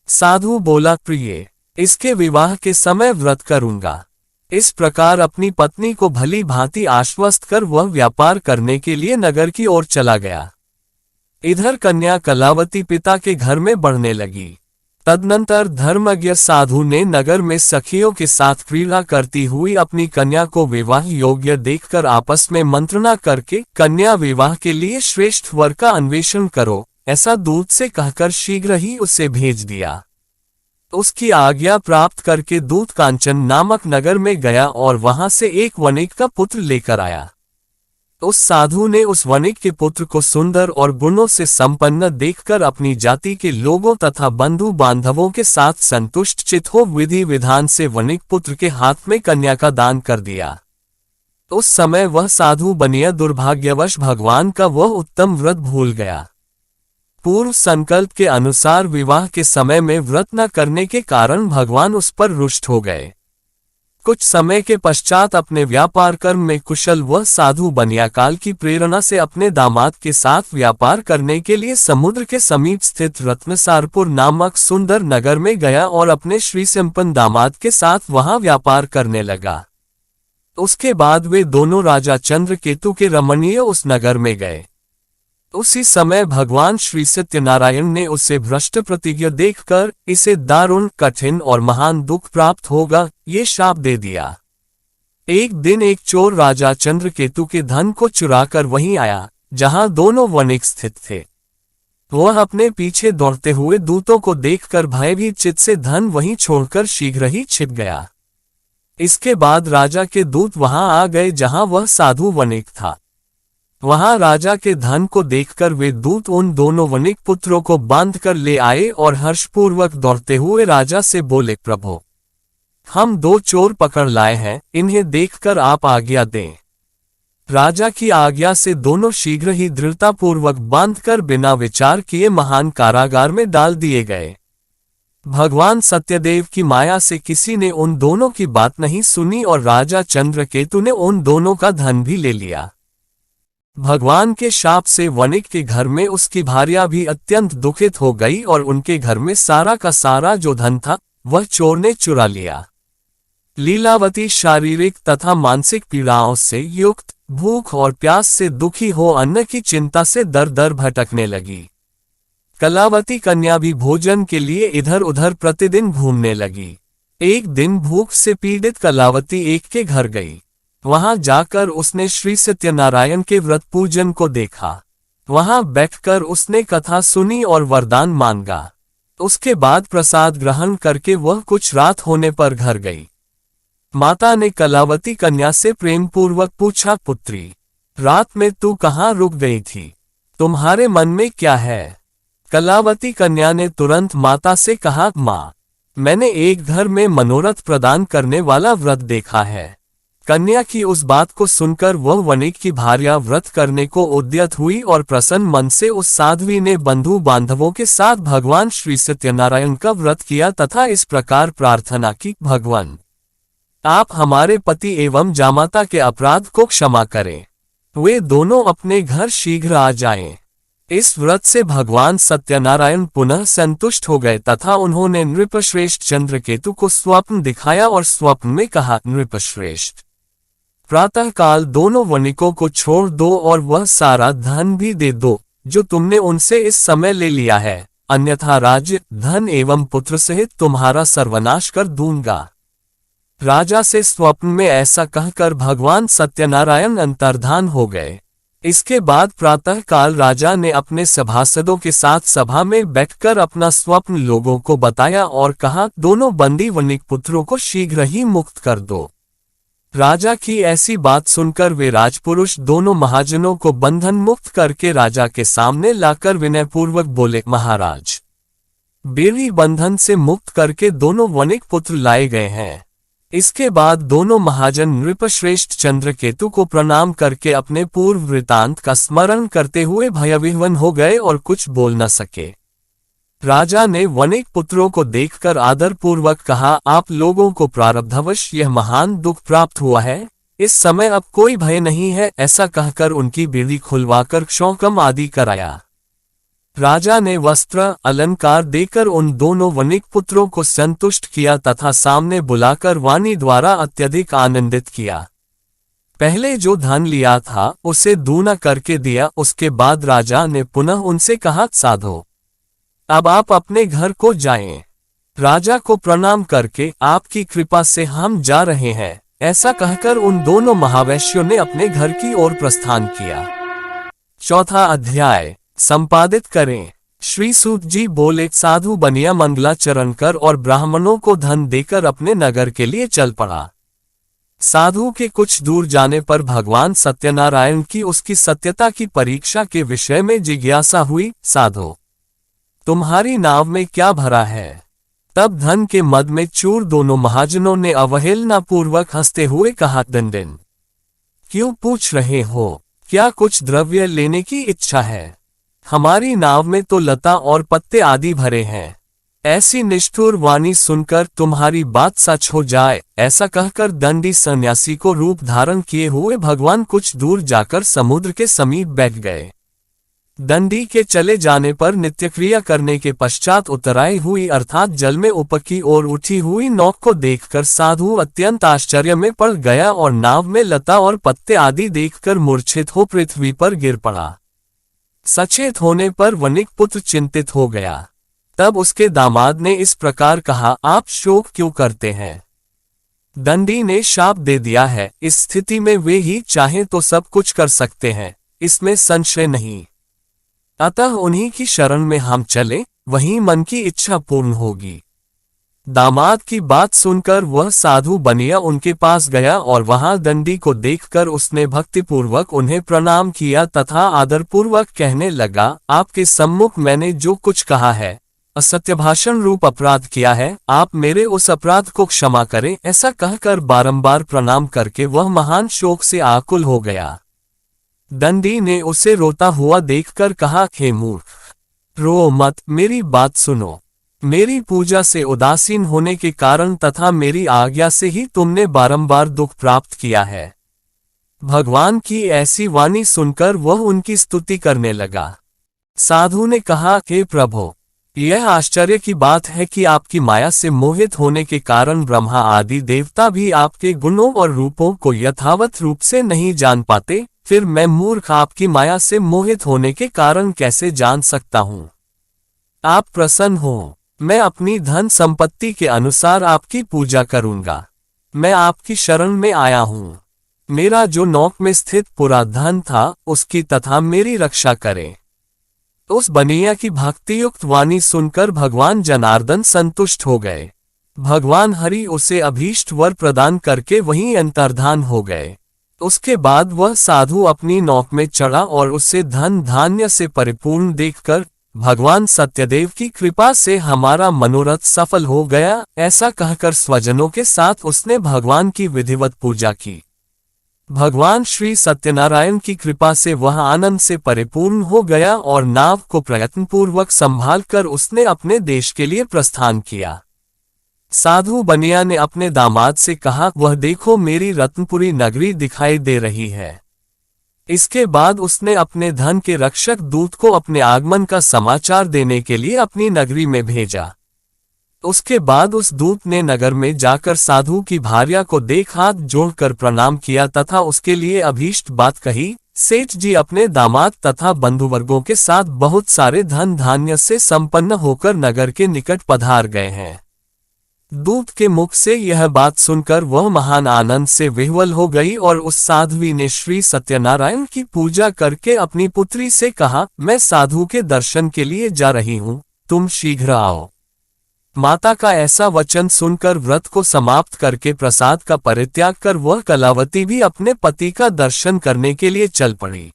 साधु बोला, प्रिय, इसके विवाह के समय व्रत करूंगा। इस प्रकार अपनी पत्नी को भली भांति आश्वस्त कर वह व्यापार करने के लिए नगर की ओर चला गया। इधर कन्या कलावती पिता के घर में बढ़ने लगी। तदनंतर धर्मज्ञ साधु ने नगर में सखियों के साथ क्रीड़ा करती हुई अपनी कन्या को विवाह योग्य देखकर आपस में मंत्रणा करके कन्या विवाह के लिए श्रेष्ठ वर का अन्वेषण करो, ऐसा दूत से कहकर शीघ्र ही उसे भेज दिया। उसकी आज्ञा प्राप्त करके दूत कांचन नामक नगर में गया और वहां से एक वणिक का पुत्र लेकर आया। उस साधु ने उस वणिक के पुत्र को सुंदर और गुणों से संपन्न देखकर अपनी जाति के लोगों तथा बंधु बांधवों के साथ संतुष्ट चित हो विधि विधान से वणिक पुत्र के हाथ में कन्या का दान कर दिया। उस समय वह साधु बनिया दुर्भाग्यवश भगवान का वह उत्तम व्रत भूल गया। पूर्व संकल्प के अनुसार विवाह के समय में व्रत न करने के कारण भगवान उस पर रुष्ट हो गए। कुछ समय के पश्चात अपने व्यापार कर्म में कुशल वह साधु बनियाकाल की प्रेरणा से अपने दामाद के साथ व्यापार करने के लिए समुद्र के समीप स्थित रत्नसारपुर नामक सुंदर नगर में गया और अपने श्री संपन्न दामाद के साथ वहां व्यापार करने लगा। उसके बाद वे दोनों राजा चंद्रकेतु के रमणीय उस नगर में गए। उसी समय भगवान श्री सत्यनारायण ने उसे भ्रष्ट प्रतिज्ञा देखकर इसे दारुण, कठिन और महान दुख प्राप्त होगा ये शाप दे दिया। एक दिन एक चोर राजा चंद्रकेतु के धन को चुराकर वहीं आया जहां दोनों वणिक स्थित थे। वह अपने पीछे दौड़ते हुए दूतों को देखकर भयभीत चित्त से धन वहीं छोड़कर शीघ्र ही छिप गया। इसके बाद राजा के दूत वहां आ गए जहां वह साधु वणिक था। वहां राजा के धन को देखकर वे दूत उन दोनों वणिक पुत्रों को बांधकर ले आए और हर्षपूर्वक दौड़ते हुए राजा से बोले, प्रभु, हम 2 चोर पकड़ लाए हैं, इन्हें देखकर आप आज्ञा दें। राजा की आज्ञा से दोनों शीघ्र ही दृढ़तापूर्वक बांधकर बिना विचार किए महान कारागार में डाल दिए गए। भगवान सत्यदेव की माया से किसी ने उन दोनों की बात नहीं सुनी और राजा चंद्रकेतु ने उन दोनों का धन भी ले लिया। भगवान के शाप से वणिक के घर में उसकी भार्या भी अत्यंत दुखित हो गई और उनके घर में सारा का सारा जो धन था वह चोर ने चुरा लिया। लीलावती शारीरिक तथा मानसिक पीड़ाओं से युक्त, भूख और प्यास से दुखी हो अन्न की चिंता से दर दर भटकने लगी। कलावती कन्या भी भोजन के लिए इधर उधर प्रतिदिन घूमने लगी। एक दिन भूख से पीड़ित कलावती एक के घर गई। वहां जाकर उसने श्री सत्यनारायण के व्रत पूजन को देखा। वहां बैठकर उसने कथा सुनी और वरदान मांगा। उसके बाद प्रसाद ग्रहण करके वह कुछ रात होने पर घर गई। माता ने कलावती कन्या से प्रेम पूर्वक पूछा, पुत्री, रात में तू कहाँ रुक गई थी? तुम्हारे मन में क्या है? कलावती कन्या ने तुरंत माता से कहा, माँ, मैंने एक घर में मनोरथ प्रदान करने वाला व्रत देखा है। कन्या की उस बात को सुनकर वह वणिक की भार्या व्रत करने को उद्यत हुई और प्रसन्न मन से उस साध्वी ने बंधु बांधवों के साथ भगवान श्री सत्यनारायण का व्रत किया तथा इस प्रकार प्रार्थना की, भगवान, आप हमारे पति एवं जामाता के अपराध को क्षमा करें। वे दोनों अपने घर शीघ्र आ जाएं। इस व्रत से भगवान सत्यनारायण पुनः संतुष्ट हो गए तथा उन्होंने नृपश्रेष्ठ चंद्रकेतु को स्वप्न दिखाया और स्वप्न में कहा, नृपश्रेष्ठ, प्रातःकाल दोनों वणिकों को छोड़ दो और वह सारा धन भी दे दो जो तुमने उनसे इस समय ले लिया है, अन्यथा राज्य, धन एवं पुत्र सहित तुम्हारा सर्वनाश कर दूंगा। राजा से स्वप्न में ऐसा कहकर भगवान सत्यनारायण अंतर्धान हो गए। इसके बाद प्रातःकाल राजा ने अपने सभासदों के साथ सभा में बैठकर अपना स्वप्न लोगों को बताया और कहा, दोनों बंदी वणिक पुत्रों को शीघ्र ही मुक्त कर दो। राजा की ऐसी बात सुनकर वे राजपुरुष दोनों महाजनों को बंधन मुक्त करके राजा के सामने लाकर विनयपूर्वक बोले, महाराज, बेड़ी बंधन से मुक्त करके दोनों वणिक पुत्र लाए गए हैं। इसके बाद दोनों महाजन नृपश्रेष्ठ चंद्रकेतु को प्रणाम करके अपने पूर्व वृतांत का स्मरण करते हुए भयविह्वल हो गए और कुछ बोल न सके। राजा ने वणिक पुत्रों को देखकर आदरपूर्वक कहा, आप लोगों को प्रारब्धवश यह महान दुख प्राप्त हुआ है, इस समय अब कोई भय नहीं है। ऐसा कहकर उनकी बेड़ी खुलवाकर क्षौकम आदि कराया। राजा ने वस्त्र अलंकार देकर उन दोनों वणिक पुत्रों को संतुष्ट किया तथा सामने बुलाकर वाणी द्वारा अत्यधिक आनंदित किया। पहले जो धन लिया था उसे दूना करके दिया। उसके बाद राजा ने पुनः उनसे कहा, साधो, अब आप अपने घर को जाएं। राजा को प्रणाम करके, आपकी कृपा से हम जा रहे हैं, ऐसा कहकर उन दोनों महावैश्यों ने अपने घर की ओर प्रस्थान किया। चौथा अध्याय संपादित करें। श्री सूत जी बोले, साधु बनिया मंगलाचरण कर और ब्राह्मणों को धन देकर अपने नगर के लिए चल पड़ा। साधु के कुछ दूर जाने पर भगवान सत्यनारायण की उसकी सत्यता की परीक्षा के विषय में जिज्ञासा हुई। साधो, तुम्हारी नाव में क्या भरा है? तब धन के मद में चूर दोनों महाजनों ने अवहेलनापूर्वक हंसते हुए कहा, दंडिन, क्यों पूछ रहे हो? क्या कुछ द्रव्य लेने की इच्छा है? हमारी नाव में तो लता और पत्ते आदि भरे हैं। ऐसी निष्ठुर वाणी सुनकर तुम्हारी बात सच हो जाए, ऐसा कहकर दंडी सन्यासी को रूप धारण किए हुए भगवान कुछ दूर जाकर समुद्र के समीप बैठ गए। दंडी के चले जाने पर नित्यक्रिया करने के पश्चात उतराई हुई अर्थात जल में ऊपर की ओर उठी हुई नौक को देखकर साधु अत्यंत आश्चर्य में पड़ गया और नाव में लता और पत्ते आदि देखकर मूर्छित हो पृथ्वी पर गिर पड़ा। सचेत होने पर वणिक पुत्र चिंतित हो गया। तब उसके दामाद ने इस प्रकार कहा, आप शोक क्यों करते हैं? दंडी ने शाप दे दिया है, इस स्थिति में वे ही चाहें तो सब कुछ कर सकते हैं, इसमें संशय नहीं। अतः उन्हीं की शरण में हम चले, वहीं मन की इच्छा पूर्ण होगी। दामाद की बात सुनकर वह साधु बनिया उनके पास गया और वहां दंडी को देखकर उसने भक्तिपूर्वक उन्हें प्रणाम किया तथा आदरपूर्वक कहने लगा, आपके सम्मुख मैंने जो कुछ कहा है, असत्य भाषण रूप अपराध किया है, आप मेरे उस अपराध को क्षमा करें। ऐसा कहकर बारंबार प्रणाम करके वह महान शोक से आकुल हो गया। दंडी ने उसे रोता हुआ देखकर कहा, हे मूर्ख, रो मत, मेरी बात सुनो। मेरी पूजा से उदासीन होने के कारण तथा मेरी आज्ञा से ही तुमने बारंबार दुख प्राप्त किया है। भगवान की ऐसी वाणी सुनकर वह उनकी स्तुति करने लगा। साधु ने कहा, हे प्रभु, यह आश्चर्य की बात है कि आपकी माया से मोहित होने के कारण ब्रह्मा आदि देवता भी आपके गुणों और रूपों को यथावत रूप से नहीं जान पाते, फिर मैं मूर्ख आपकी माया से मोहित होने के कारण कैसे जान सकता हूँ? आप प्रसन्न हो, मैं अपनी धन संपत्ति के अनुसार आपकी पूजा करूंगा। मैं आपकी शरण में आया हूँ। मेरा जो नौक में स्थित पूरा धन था उसकी तथा मेरी रक्षा करें। उस बनिया की भक्तियुक्त वाणी सुनकर भगवान जनार्दन संतुष्ट हो गए। भगवान हरि उसे अभीष्ट वर प्रदान करके वहीं अंतर्धान हो गए। उसके बाद वह साधु अपनी नौक में चढ़ा और उसे धन धान्य से परिपूर्ण देखकर, भगवान सत्यदेव की कृपा से हमारा मनोरथ सफल हो गया, ऐसा कहकर स्वजनों के साथ उसने भगवान की विधिवत पूजा की। भगवान श्री सत्यनारायण की कृपा से वह आनंद से परिपूर्ण हो गया और नाव को प्रयत्नपूर्वक संभालकर उसने अपने देश के लिए प्रस्थान किया। साधु बनिया ने अपने दामाद से कहा, वह देखो मेरी रत्नपुरी नगरी दिखाई दे रही है। इसके बाद उसने अपने धन के रक्षक दूत को अपने आगमन का समाचार देने के लिए अपनी नगरी में भेजा। उसके बाद उस दूत ने नगर में जाकर साधु की भार्या को देख हाथ जोड़कर प्रणाम किया तथा उसके लिए अभीष्ट बात कही। सेठ जी अपने दामाद तथा बंधुवर्गों के साथ बहुत सारे धन धान्य से संपन्न होकर नगर के निकट पधार गए हैं। दूत के मुख से यह बात सुनकर वह महान आनंद से विह्वल हो गई और उस साध्वी ने श्री सत्यनारायण की पूजा करके अपनी पुत्री से कहा, मैं साधु के दर्शन के लिए जा रही हूँ, तुम शीघ्र आओ। माता का ऐसा वचन सुनकर व्रत को समाप्त करके प्रसाद का परित्याग कर वह कलावती भी अपने पति का दर्शन करने के लिए चल पड़ी।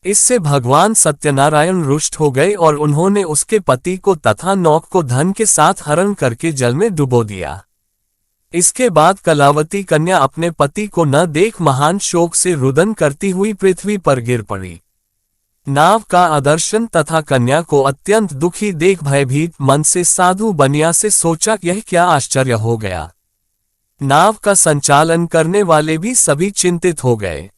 इससे भगवान सत्यनारायण रुष्ट हो गए और उन्होंने उसके पति को तथा नौक को धन के साथ हरण करके जल में डुबो दिया। इसके बाद कलावती कन्या अपने पति को न देख महान शोक से रुदन करती हुई पृथ्वी पर गिर पड़ी। नाव का आदर्शन तथा कन्या को अत्यंत दुखी देख भयभीत मन से साधु बनिया से सोचा, यह क्या आश्चर्य हो गया। नाव का संचालन करने वाले भी सभी चिंतित हो गए।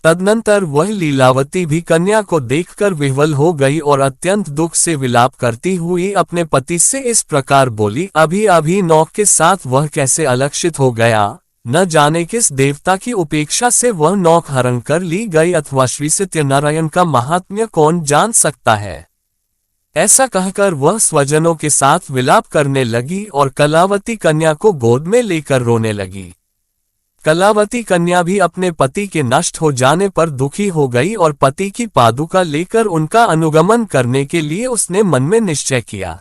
तदनंतर वह लीलावती भी कन्या को देखकर विह्वल हो गई और अत्यंत दुख से विलाप करती हुई अपने पति से इस प्रकार बोली, अभी अभी नौक के साथ वह कैसे अलक्षित हो गया, न जाने किस देवता की उपेक्षा से वह नौक हरण कर ली गई, अथवा श्री सत्यनारायण का महात्म्य कौन जान सकता है। ऐसा कहकर वह स्वजनों के साथ विलाप करने लगी और कलावती कन्या को गोद में लेकर रोने लगी। कलावती कन्या भी अपने पति के नष्ट हो जाने पर दुखी हो गई और पति की पादुका लेकर उनका अनुगमन करने के लिए उसने मन में निश्चय किया।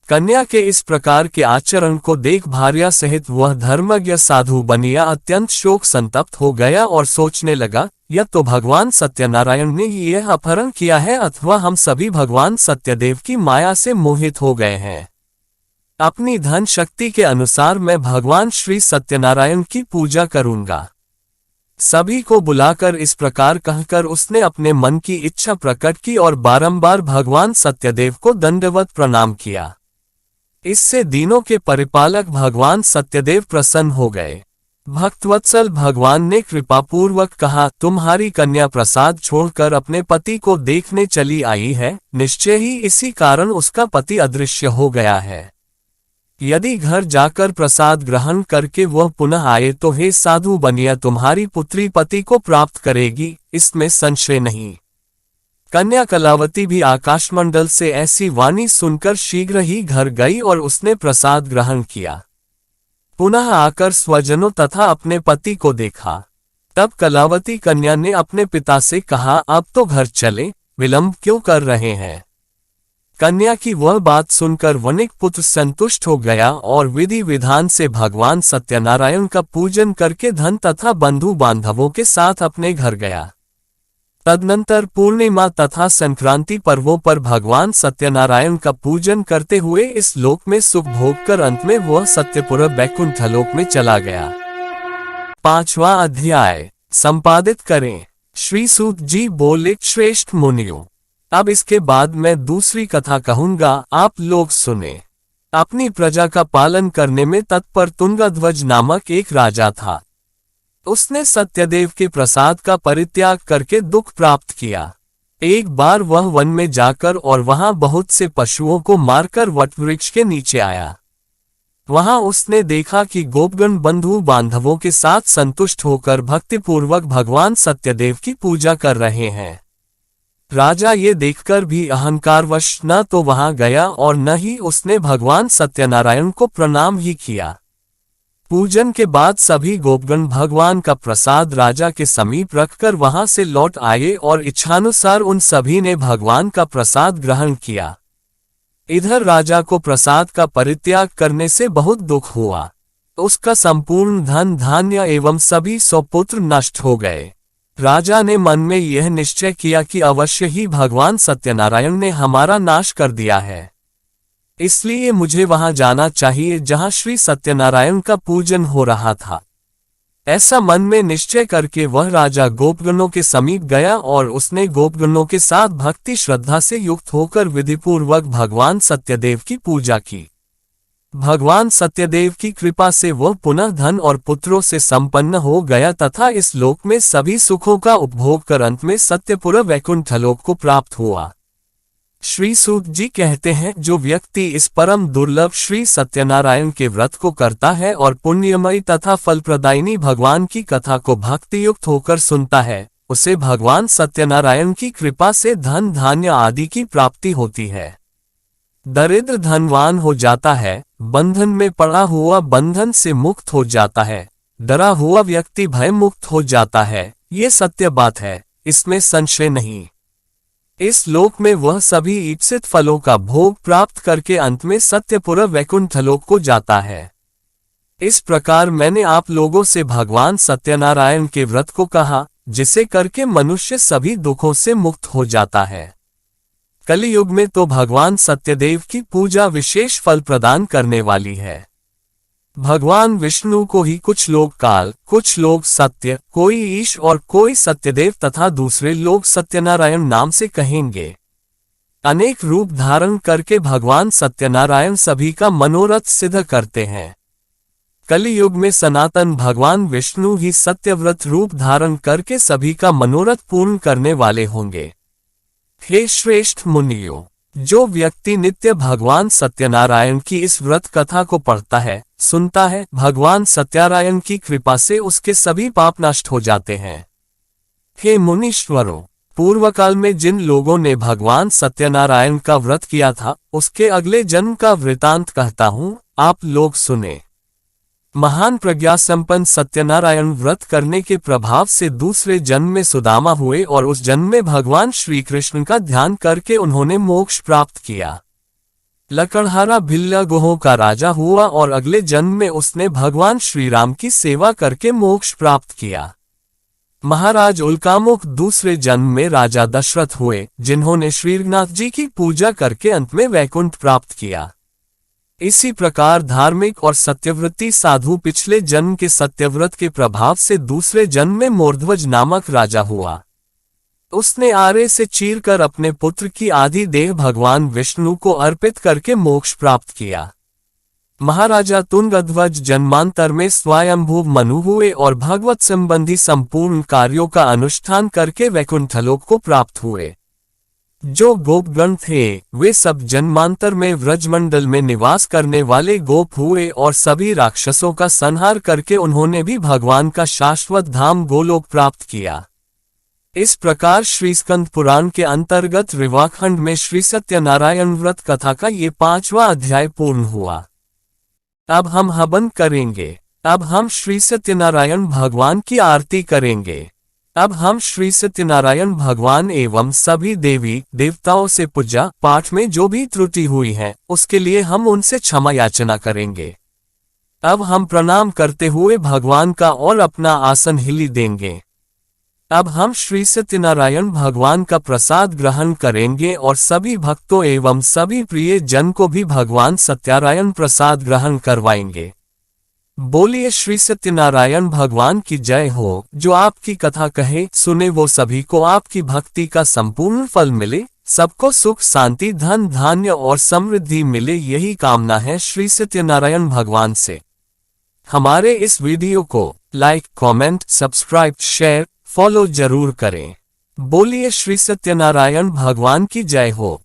कन्या के इस प्रकार के आचरण को देख भार्या सहित वह धर्मज्ञ साधु बनिया अत्यंत शोक संतप्त हो गया और सोचने लगा, या तो भगवान सत्यनारायण ने यह अपहरण किया है अथवा हम सभी भगवान सत्यदेव की माया से मोहित हो गए हैं। अपनी धन शक्ति के अनुसार मैं भगवान श्री सत्यनारायण की पूजा करूंगा। सभी को बुलाकर इस प्रकार कहकर उसने अपने मन की इच्छा प्रकट की और बारंबार भगवान सत्यदेव को दंडवत प्रणाम किया। इससे दीनों के परिपालक भगवान सत्यदेव प्रसन्न हो गए। भक्तवत्सल भगवान ने कृपापूर्वक कहा, तुम्हारी कन्या प्रसाद छोड़कर अपने पति को देखने चली आई है, निश्चय ही इसी कारण उसका पति अदृश्य हो गया है। यदि घर जाकर प्रसाद ग्रहण करके वह पुनः आए तो हे साधु बनिया तुम्हारी पुत्री पति को प्राप्त करेगी, इसमें संशय नहीं। कन्या कलावती भी आकाशमंडल से ऐसी वाणी सुनकर शीघ्र ही घर गई और उसने प्रसाद ग्रहण किया। पुनः आकर स्वजनों तथा अपने पति को देखा। तब कलावती कन्या ने अपने पिता से कहा, अब तो घर चले, विलंब क्यों कर रहे हैं। कन्या की वह बात सुनकर वनिक पुत्र संतुष्ट हो गया और विधि विधान से भगवान सत्यनारायण का पूजन करके धन तथा बंधु बांधवों के साथ अपने घर गया। तदनंतर पूर्णिमा तथा संक्रांति पर्वों पर भगवान सत्यनारायण का पूजन करते हुए इस लोक में सुख भोग कर अंत में वह सत्यपुर बैकुंठ लोक में चला गया। 5वां अध्याय संपादित करें। श्री सूत जी बोले, श्रेष्ठ मुनियों, अब इसके बाद मैं दूसरी कथा कहूंगा, आप लोग सुने। अपनी प्रजा का पालन करने में तत्पर तुंगध्वज नामक एक राजा था। उसने सत्यदेव के प्रसाद का परित्याग करके दुख प्राप्त किया। एक बार वह वन में जाकर और वहां बहुत से पशुओं को मारकर वटवृक्ष के नीचे आया। वहां उसने देखा कि गोपगण बंधु बांधवों के साथ संतुष्ट होकर भक्तिपूर्वक भगवान सत्यदेव की पूजा कर रहे हैं। राजा ये देखकर भी अहंकारवश न तो वहां गया और न ही उसने भगवान सत्यनारायण को प्रणाम ही किया। पूजन के बाद सभी गोपगण भगवान का प्रसाद राजा के समीप रखकर वहां से लौट आए और इच्छानुसार उन सभी ने भगवान का प्रसाद ग्रहण किया। इधर राजा को प्रसाद का परित्याग करने से बहुत दुख हुआ। उसका संपूर्ण धन धान्य एवं सभी सुपुत्र नष्ट हो गए। राजा ने मन में यह निश्चय किया कि अवश्य ही भगवान सत्यनारायण ने हमारा नाश कर दिया है, इसलिए मुझे वहां जाना चाहिए जहां श्री सत्यनारायण का पूजन हो रहा था। ऐसा मन में निश्चय करके वह राजा गोपगणों के समीप गया और उसने गोपगणों के साथ भक्ति श्रद्धा से युक्त होकर विधिपूर्वक भगवान सत्यदेव की पूजा की। भगवान सत्यदेव की कृपा से वह पुनः धन और पुत्रों से संपन्न हो गया तथा इस लोक में सभी सुखों का उपभोग कर अंत में सत्यपुर वैकुंठ लोक को प्राप्त हुआ। श्री सूत जी कहते हैं, जो व्यक्ति इस परम दुर्लभ श्री सत्यनारायण के व्रत को करता है और पुण्यमयी तथा फलप्रदायिनी भगवान की कथा को भक्ति युक्त होकर सुनता है, उसे भगवान सत्यनारायण की कृपा से धन धान्य आदि की प्राप्ति होती है। दरिद्र धनवान हो जाता है, बंधन में पड़ा हुआ बंधन से मुक्त हो जाता है, डरा हुआ व्यक्ति भय मुक्त हो जाता है। ये सत्य बात है, इसमें संशय नहीं। इस लोक में वह सभी इच्छित फलों का भोग प्राप्त करके अंत में सत्यपुर वैकुंठ लोक को जाता है। इस प्रकार मैंने आप लोगों से भगवान सत्यनारायण के व्रत को कहा, जिसे करके मनुष्य सभी दुखों से मुक्त हो जाता है। कलियुग में तो भगवान सत्यदेव की पूजा विशेष फल प्रदान करने वाली है। भगवान विष्णु को ही कुछ लोग काल, कुछ लोग सत्य, कोई ईश और कोई सत्यदेव तथा दूसरे लोग सत्यनारायण नाम से कहेंगे। अनेक रूप धारण करके भगवान सत्यनारायण सभी का मनोरथ सिद्ध करते हैं। कलियुग में सनातन भगवान विष्णु ही सत्यव्रत रूप धारण करके सभी का मनोरथ पूर्ण करने वाले होंगे। हे श्रेष्ठ मुनियों, जो व्यक्ति नित्य भगवान सत्यनारायण की इस व्रत कथा को पढ़ता है, सुनता है, भगवान सत्यनारायण की कृपा से उसके सभी पाप नष्ट हो जाते हैं। हे मुनीश्वरों, पूर्व काल में जिन लोगों ने भगवान सत्यनारायण का व्रत किया था, उसके अगले जन्म का वृतांत कहता हूँ, आप लोग सुने। महान प्रज्ञा संपन्न सत्यनारायण व्रत करने के प्रभाव से दूसरे जन्म में सुदामा हुए और उस जन्म में भगवान श्री कृष्ण का ध्यान करके उन्होंने मोक्ष प्राप्त किया। लकड़हारा भिल्ला गुहों का राजा हुआ और अगले जन्म में उसने भगवान श्री राम की सेवा करके मोक्ष प्राप्त किया। महाराज उल्कामुख दूसरे जन्म में राजा दशरथ हुए, जिन्होंने श्रीनाथ जी की पूजा करके अंत में वैकुंठ प्राप्त किया। इसी प्रकार धार्मिक और सत्यव्रती साधु पिछले जन्म के सत्यव्रत के प्रभाव से दूसरे जन्म में मोरध्वज नामक राजा हुआ। उसने आरे से चीरकर अपने पुत्र की आधी देह भगवान विष्णु को अर्पित करके मोक्ष प्राप्त किया। महाराजा तुंगध्वज जन्मांतर में स्वयंभू मनु हुए और भगवत संबंधी संपूर्ण कार्यों का अनुष्ठान करके वैकुंठलोक को प्राप्त हुए। जो गोपगण थे, वे सब जन्मांतर में व्रजमंडल में निवास करने वाले गोप हुए और सभी राक्षसों का संहार करके उन्होंने भी भगवान का शाश्वत धाम गोलोक प्राप्त किया। इस प्रकार श्री स्कंद पुराण के अंतर्गत ऋवाखंड में श्री सत्यनारायण व्रत कथा का ये 5वां अध्याय पूर्ण हुआ। अब हम हवन करेंगे। अब हम श्री सत्यनारायण भगवान की आरती करेंगे। अब हम श्री सत्यनारायण भगवान एवं सभी देवी देवताओं से पूजा पाठ में जो भी त्रुटि हुई है, उसके लिए हम उनसे क्षमा याचना करेंगे। अब हम प्रणाम करते हुए भगवान का और अपना आसन हिली देंगे। अब हम श्री सत्यनारायण भगवान का प्रसाद ग्रहण करेंगे और सभी भक्तों एवं सभी प्रिय जन को भी भगवान सत्यनारायण प्रसाद ग्रहण करवाएंगे। बोलिए श्री सत्यनारायण भगवान की जय हो। जो आपकी कथा कहे सुने वो सभी को आपकी भक्ति का संपूर्ण फल मिले, सबको सुख शांति धन धान्य और समृद्धि मिले, यही कामना है श्री सत्यनारायण भगवान से। हमारे इस वीडियो को like comment subscribe share follow जरूर करें। बोलिए श्री सत्यनारायण भगवान की जय हो।